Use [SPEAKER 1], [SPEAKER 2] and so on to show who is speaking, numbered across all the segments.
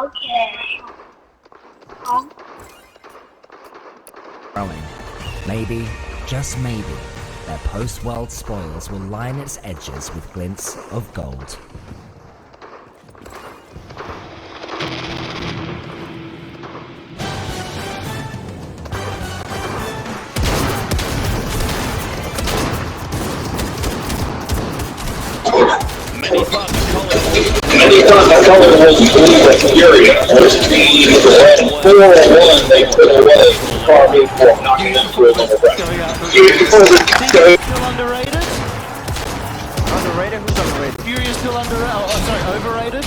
[SPEAKER 1] Okay.
[SPEAKER 2] Growing. Maybe, just maybe, their post-world spoils will line its edges with glints of gold.
[SPEAKER 3] Many times I told them was Fury. This team went 4-1, they put away Carby for knocking them through on the ground.
[SPEAKER 4] Still underrated? Underrated? Who's underrated? Fury is still underrated. Oh, sorry, overrated?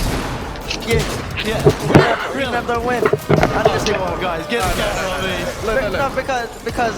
[SPEAKER 4] Yeah. Really have the win. I need to see more guys. Get the camera on me. No, because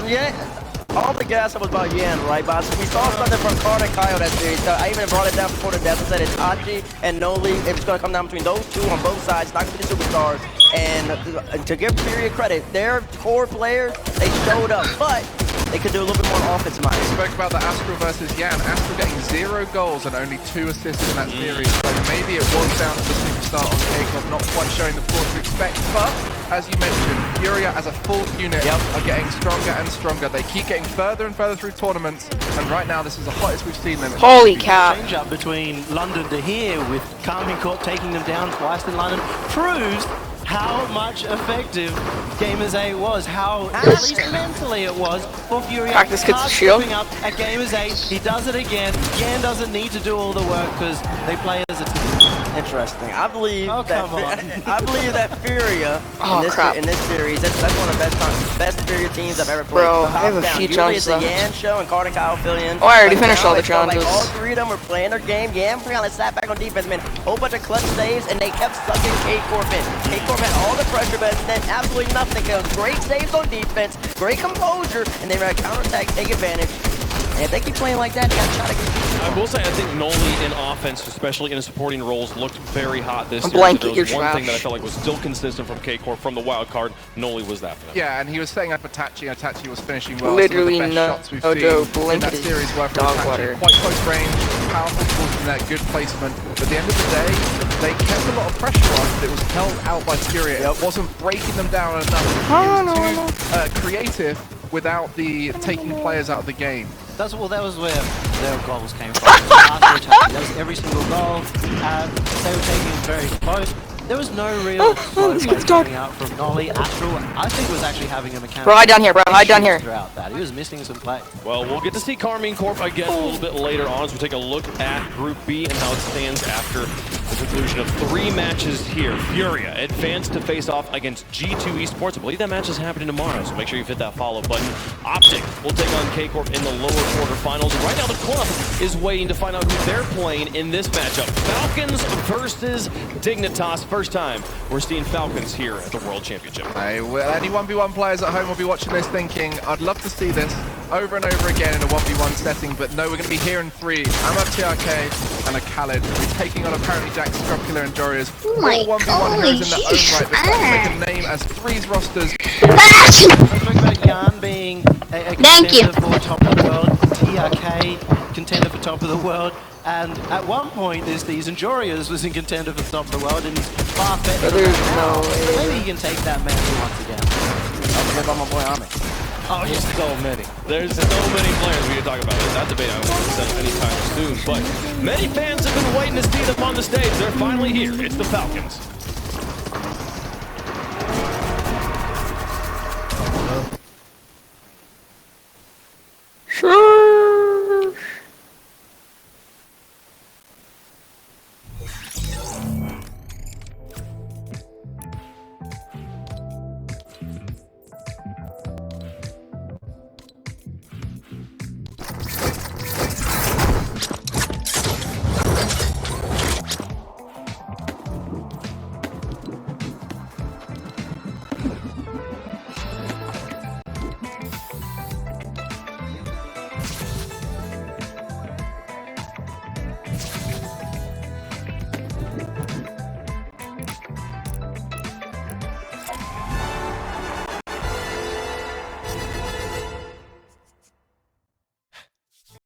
[SPEAKER 4] all the gas was about Yan, right? But we saw something from Carter and Kyle that series. So I even brought it down before the death and said it's Hachi and Noli. It's going to come down between those two on both sides. Not going to be the superstars. And to give Fury credit, their core players, they showed up. But they could do a little bit more offense in mind.
[SPEAKER 5] We spoke about the Astral versus Yan. Astral getting 0 goals and only 2 assists in that series. So maybe it was down to the superstar on K-Club not quite showing the force to expect. But as you mentioned, Furia as a full unit are getting stronger and stronger. They keep getting further and further through tournaments. And right now, this is the hottest we've seen them.
[SPEAKER 6] Holy cow.
[SPEAKER 4] Change up between London to here with Carmine Corp taking them down twice in London proves how much effective Gamers A was, how at least mentally it was for Fury.
[SPEAKER 6] Practice gets the shield.
[SPEAKER 4] Up at Gamers A, he does it again. Yan doesn't need to do all the work because they play as a team. Interesting. I believe that Furia in this series, that's one of the best Furia teams I've ever played.
[SPEAKER 6] Bro, I have a few challenges
[SPEAKER 4] left.
[SPEAKER 6] left.
[SPEAKER 4] Yan show and Carter and Kyle fill in.
[SPEAKER 6] Oh, I already finished all the challenges.
[SPEAKER 4] Like all 3 of them were playing their game. Yan kind of sat back on defense, man. Whole bunch of clutch saves, and they kept sucking K-Corp in. K-Corp had all the pressure, but then absolutely nothing. It was great saves on defense, great composure, and they ran a counterattack, take advantage. And if they keep playing like that, they got shot against people.
[SPEAKER 7] I will say, I think Noli in offense, especially in his supporting roles, looked very hot this series.
[SPEAKER 6] Blanket,
[SPEAKER 7] There was
[SPEAKER 6] you're
[SPEAKER 7] one
[SPEAKER 6] trash.
[SPEAKER 7] thing that I felt like was still consistent from K-Corp from the wild card. Noli was that for them.
[SPEAKER 5] Yeah, and he was setting up Itachi, and Itachi was finishing well.
[SPEAKER 6] Literally
[SPEAKER 5] Some of the best shots we've seen in that
[SPEAKER 6] Blanket
[SPEAKER 5] series were for
[SPEAKER 6] dog
[SPEAKER 5] Itachi.
[SPEAKER 6] water.
[SPEAKER 5] Quite close range, powerful tools in that, good placement. But at the end of the day, they kept a lot of pressure on, but it was held out by Furia. It wasn't breaking them down enough. It was too creative without the taking players out of the game.
[SPEAKER 4] That was where their goals came from. That was every single goal. They were taking it very close. There was no real slow play coming out from Noli. Astral, I think, was actually having a mechanical.
[SPEAKER 6] Bro, hide down here, bro. Hide down here.
[SPEAKER 4] Throughout that, he was missing some play.
[SPEAKER 7] Well, we'll get to see Carmine Corp again a little bit later on as we take a look at Group B and how it stands after the conclusion of 3 matches here. Furia advanced to face off against G2 Esports. I believe that match is happening tomorrow, so make sure you hit that follow button. Optic will take on K-Corp in the lower quarterfinals. And right now, the club is waiting to find out who they're playing in this matchup. Falcons versus Dignitas. First time we're seeing Falcons here at the World Championship.
[SPEAKER 5] Any 1v1 players at home will be watching this thinking, I'd love to see this over and over again in a 1v1 setting, but no, we're going to be here in 3. I'm a TRK and a Khaled. We're taking on apparently Jack, Scrupula, and Jorius.
[SPEAKER 1] Oh my
[SPEAKER 5] All 1v1 heroes in their own right. They're trying to make a name as 3's rosters.
[SPEAKER 4] Let's talk about Yan being a contender for top of the world, TRK contender for top of the world, and at one point this season, Jorius was in contender for top of the world, and he's far better.
[SPEAKER 6] There's no way.
[SPEAKER 4] Maybe he can take that mantle once again. I'll forget about my boy Ami.
[SPEAKER 7] Oh, there's so many. There's so many players we can talk about. That debate I won't set up anytime soon, but many fans have been waiting to see them on the stage. They're finally here. It's the Falcons.